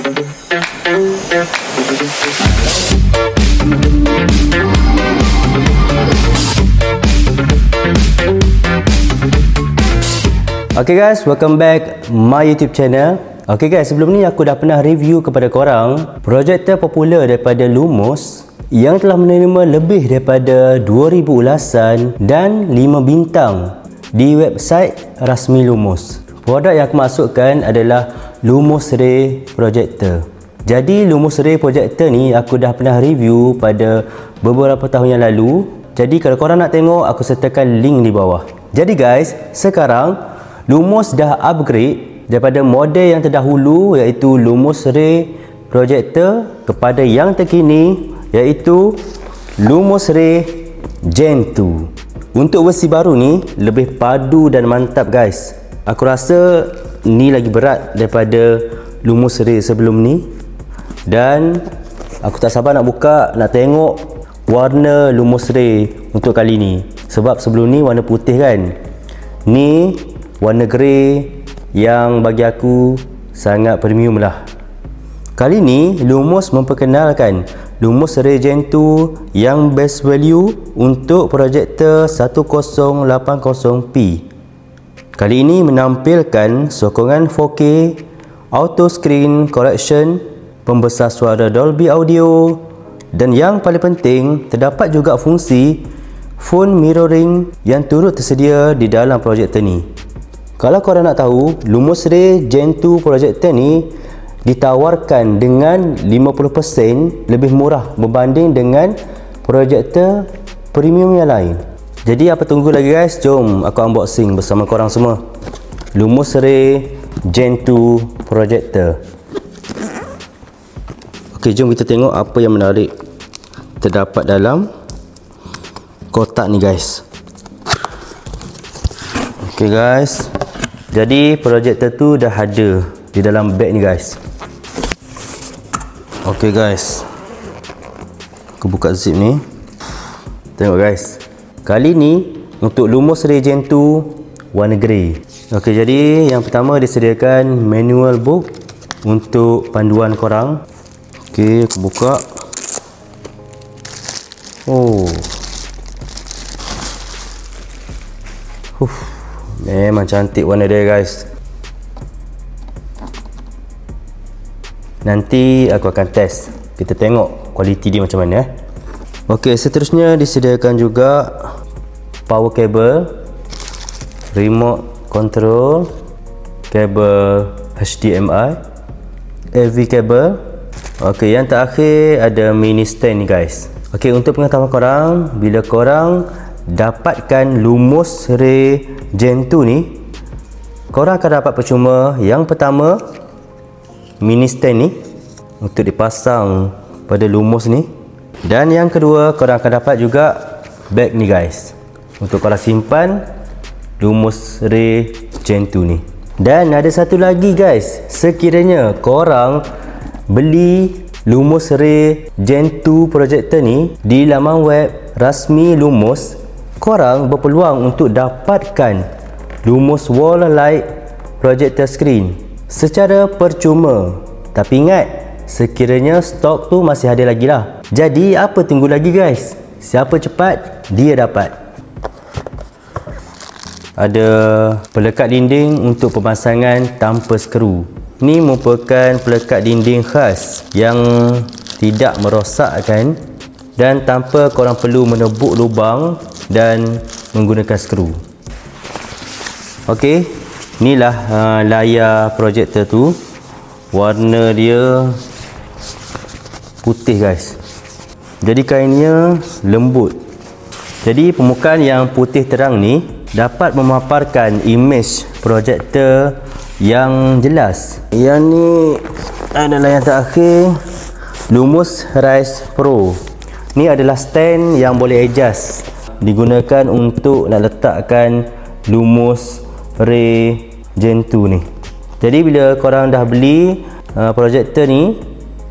Okay guys, welcome back my YouTube channel. Okay guys, sebelum ni aku dah pernah review kepada korang projektor popular daripada Lumos yang telah menerima lebih daripada 2000 ulasan dan 5 bintang di website rasmi Lumos. Produk yang aku masukkan adalah Lumos Ray Projector. Jadi Lumos Ray Projector ni aku dah pernah review pada beberapa tahun yang lalu. Jadi kalau korang nak tengok, aku sertakan link di bawah. Jadi guys, sekarang Lumos dah upgrade daripada model yang terdahulu iaitu Lumos Ray Projector kepada yang terkini iaitu Lumos Ray Gen 2. Untuk versi baru ni lebih padu dan mantap guys. Aku rasa ni lagi berat daripada Lumos Ray sebelum ni. Dan aku tak sabar nak buka, nak tengok warna Lumos Ray untuk kali ni. Sebab sebelum ni warna putih kan. Ni warna grey yang bagi aku sangat premium lah. Kali ni Lumos memperkenalkan Lumos Ray Gen 2 yang best value untuk projektor 1080p. Kali ini menampilkan sokongan 4K, auto screen correction, pembesar suara Dolby Audio, dan yang paling penting terdapat juga fungsi phone mirroring yang turut tersedia di dalam projektor ni. Kalau korang nak tahu, Lumos Ray Gen 2 projector ni ditawarkan dengan 50% lebih murah berbanding dengan projektor premium yang lain. Jadi apa tunggu lagi guys? Jom aku unboxing bersama korang semua Lumos Ray Gen 2 projector. Ok, jom kita tengok apa yang menarik terdapat dalam kotak ni guys. Ok guys, jadi projektor tu dah ada di dalam beg ni guys. Ok guys, aku buka zip ni. Tengok guys, kali ni untuk Lumos Ray Gen 2 warna grey. Ok, jadi yang pertama disediakan manual book untuk panduan korang. Ok, aku buka. Oh, memang cantik warna dia guys. Nanti aku akan test, kita tengok kualiti dia macam mana. Ok, seterusnya disediakan juga power cable, remote control, kabel HDMI, AV cable. Ok, yang terakhir ada mini stand ni guys. Ok, untuk pengetahuan korang, bila korang dapatkan Lumos Ray Gen 2 ni, korang akan dapat percuma yang pertama mini stand ni untuk dipasang pada Lumos ni, dan yang kedua korang akan dapat juga bag ni guys untuk korang simpan Lumos Ray Gen 2 ni. Dan ada satu lagi guys, sekiranya korang beli Lumos Ray Gen 2 projector ni di laman web rasmi Lumos, korang berpeluang untuk dapatkan Lumos Wall Light Projector Screen secara percuma. Tapi ingat, sekiranya stok tu masih ada lagi lah. Jadi apa tunggu lagi guys? Siapa cepat, dia dapat. Ada pelekat dinding untuk pemasangan tanpa skru. Ini merupakan pelekat dinding khas yang tidak merosakkan dan tanpa korang perlu menebuk lubang dan menggunakan skru. Ok, inilah layar projektor tu. Warna dia putih guys. Jadi kainnya lembut. Jadi permukaan yang putih terang ni dapat memaparkan imej projektor yang jelas. Yang ni adalah yang terakhir, Lumos Rise Pro. Ni adalah stand yang boleh adjust, digunakan untuk nak letakkan Lumos Ray Gen 2 ni. Jadi bila korang dah beli projektor ni,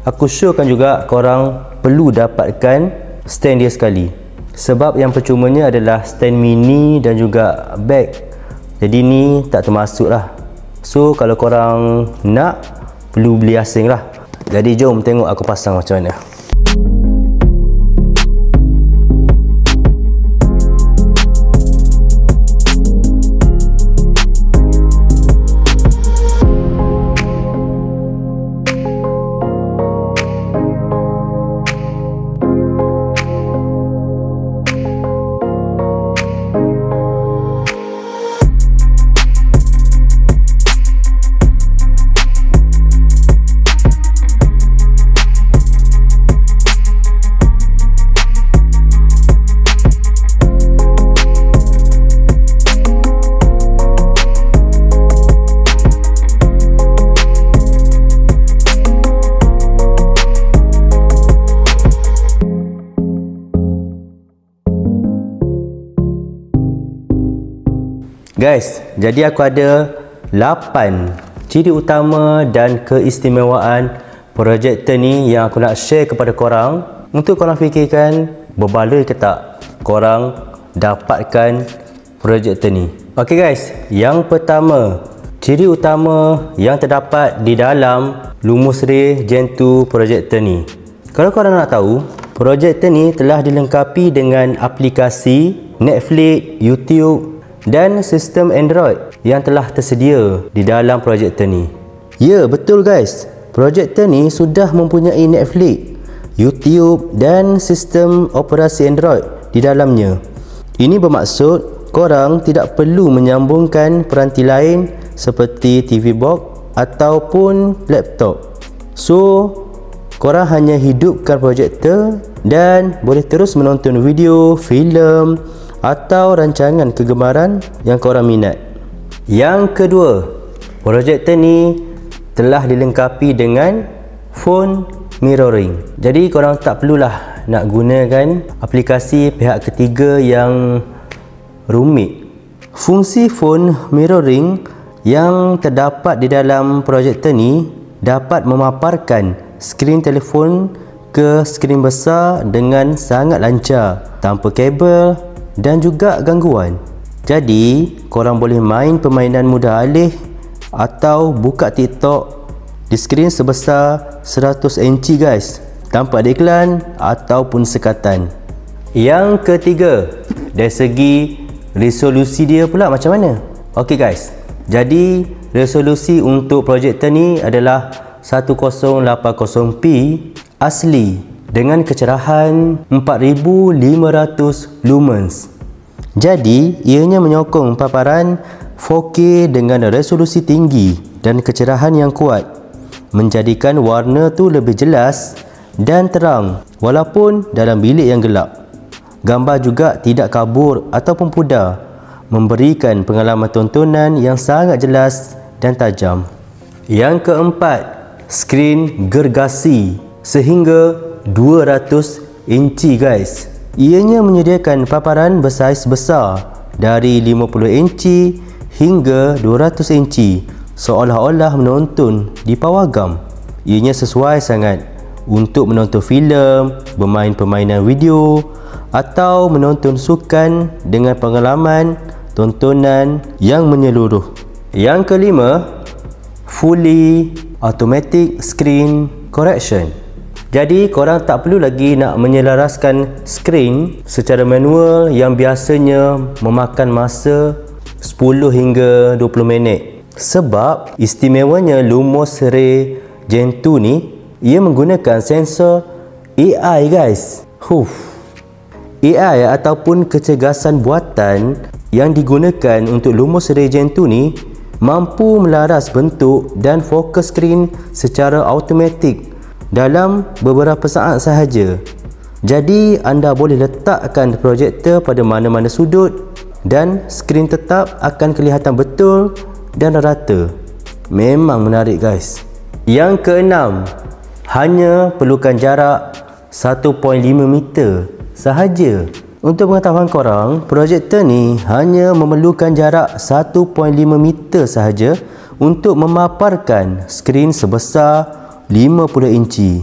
aku showkan juga korang perlu dapatkan stand dia sekali. Sebab yang percumanya adalah stand mini dan juga bag. Jadi ni tak termasuk lah. So kalau korang nak, perlu beli asing lah. Jadi jom tengok aku pasang macam mana. Guys, jadi aku ada 8 ciri utama dan keistimewaan projektor ni yang aku nak share kepada korang untuk korang fikirkan berbaloi ke tak korang dapatkan projektor ni. Ok guys, yang pertama, ciri utama yang terdapat di dalam Lumos Ray Gen 2 projektor ni. Kalau korang nak tahu, projektor ni telah dilengkapi dengan aplikasi Netflix, YouTube dan sistem Android yang telah tersedia di dalam projektor ni. Ya, betul guys. Projektor ni sudah mempunyai Netflix, YouTube dan sistem operasi Android di dalamnya. Ini bermaksud korang tidak perlu menyambungkan peranti lain seperti TV box ataupun laptop. So, korang hanya hidupkan projektor dan boleh terus menonton video, filem atau rancangan kegemaran yang korang minat. Yang kedua, projektor ni telah dilengkapi dengan phone mirroring. Jadi korang tak perlulah nak gunakan aplikasi pihak ketiga yang rumit. Fungsi phone mirroring yang terdapat di dalam projektor ni dapat memaparkan skrin telefon ke skrin besar dengan sangat lancar tanpa kabel dan juga gangguan. Jadi korang boleh main permainan mudah alih atau buka TikTok di skrin sebesar 100 inci guys, tanpa ada iklan ataupun sekatan. Yang ketiga, dari segi resolusi dia pula macam mana? Ok guys, jadi resolusi untuk projektor ni adalah 1080p asli dengan kecerahan 4500 lumens. Jadi ianya menyokong paparan 4K dengan resolusi tinggi dan kecerahan yang kuat, menjadikan warna tu lebih jelas dan terang walaupun dalam bilik yang gelap. Gambar juga tidak kabur ataupun pudar, memberikan pengalaman tontonan yang sangat jelas dan tajam. Yang keempat, skrin gergasi sehingga 200 inci guys. Ianya menyediakan paparan bersaiz besar dari 50 inci hingga 200 inci, seolah-olah menonton di pawagam. Ianya sesuai sangat untuk menonton filem, bermain permainan video atau menonton sukan dengan pengalaman tontonan yang menyeluruh. Yang kelima, fully automatic screen correction. Jadi korang tak perlu lagi nak menyelaraskan skrin secara manual yang biasanya memakan masa 10 hingga 20 minit. Sebab istimewanya Lumos Ray Gen 2 ni, ia menggunakan sensor AI guys. AI ataupun kecergasan buatan yang digunakan untuk Lumos Ray Gen 2 ni mampu melaras bentuk dan fokus skrin secara automatik dalam beberapa saat sahaja. Jadi anda boleh letakkan projektor pada mana-mana sudut dan skrin tetap akan kelihatan betul dan rata. Memang menarik guys. Yang keenam, hanya perlukan jarak 1.5 meter sahaja. Untuk pengetahuan korang, projektor ni hanya memerlukan jarak 1.5 meter sahaja untuk memaparkan skrin sebesar 50 inci.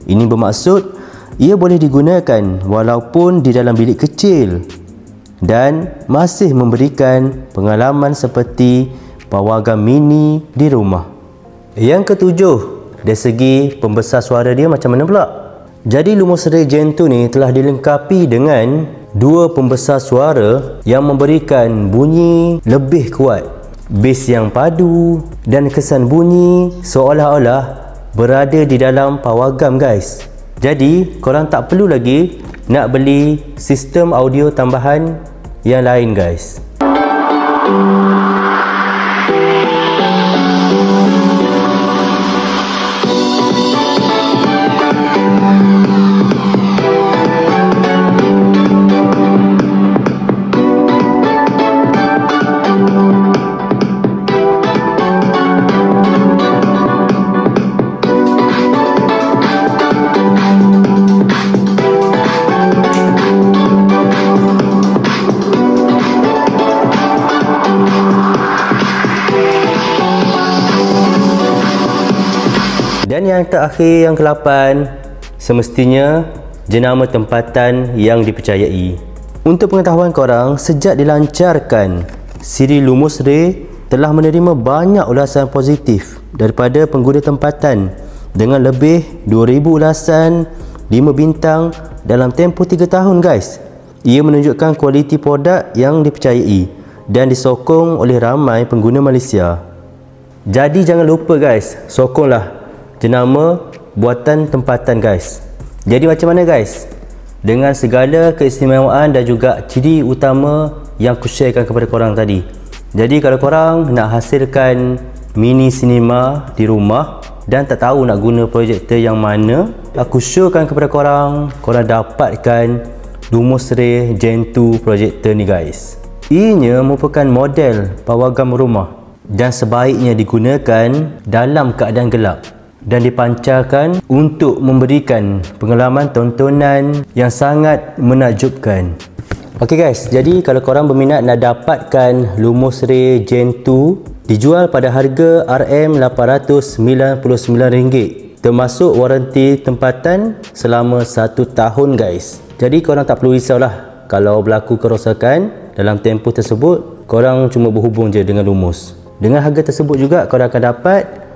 Ini bermaksud ia boleh digunakan walaupun di dalam bilik kecil dan masih memberikan pengalaman seperti pawagam mini di rumah. Yang ketujuh, dari segi pembesar suara dia macam mana pula. Jadi Lumos Ray Gen 2 ni telah dilengkapi dengan dua pembesar suara yang memberikan bunyi lebih kuat, bass yang padu dan kesan bunyi seolah-olah berada di dalam pawagam guys. Jadi korang tak perlu lagi nak beli sistem audio tambahan yang lain guys. Dan yang terakhir, yang ke-8, semestinya jenama tempatan yang dipercayai. Untuk pengetahuan korang, sejak dilancarkan, siri Lumos Ray telah menerima banyak ulasan positif daripada pengguna tempatan dengan lebih 2000 ulasan 5 bintang dalam tempoh 3 tahun guys. Ia menunjukkan kualiti produk yang dipercayai dan disokong oleh ramai pengguna Malaysia. Jadi jangan lupa guys, sokonglah jenama buatan tempatan guys. Jadi macam mana guys? Dengan segala keistimewaan dan juga ciri utama yang aku sharekan kepada korang tadi. Jadi kalau korang nak hasilkan mini cinema di rumah dan tak tahu nak guna projektor yang mana, aku showkan kepada korang, korang dapatkan Lumos Ray Gen 2 projektor ni guys. Ianya merupakan model pawagam rumah dan sebaiknya digunakan dalam keadaan gelap dan dipancarkan untuk memberikan pengalaman tontonan yang sangat menakjubkan. Ok guys, jadi kalau korang berminat nak dapatkan Lumos Ray Gen 2 dijual pada harga RM899 termasuk waranti tempatan selama 1 tahun guys. Jadi korang tak perlu risaulah kalau berlaku kerosakan dalam tempoh tersebut, korang cuma berhubung je dengan Lumos. Dengan harga tersebut juga korang akan dapat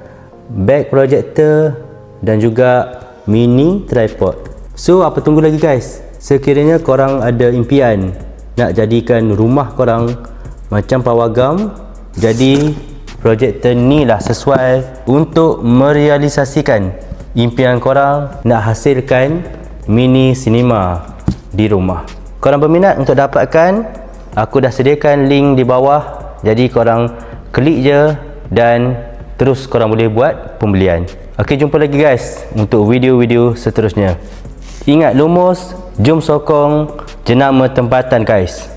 back projector dan juga mini tripod. So apa tunggu lagi guys? Sekiranya korang ada impian nak jadikan rumah korang macam pawagam, jadi projektor ni lah sesuai untuk merealisasikan impian korang nak hasilkan mini cinema di rumah. Korang berminat untuk dapatkan, aku dah sediakan link di bawah, jadi korang klik je dan terus korang boleh buat pembelian. Ok, jumpa lagi guys untuk video-video seterusnya. Ingat Lumos, jom sokong jenama tempatan guys.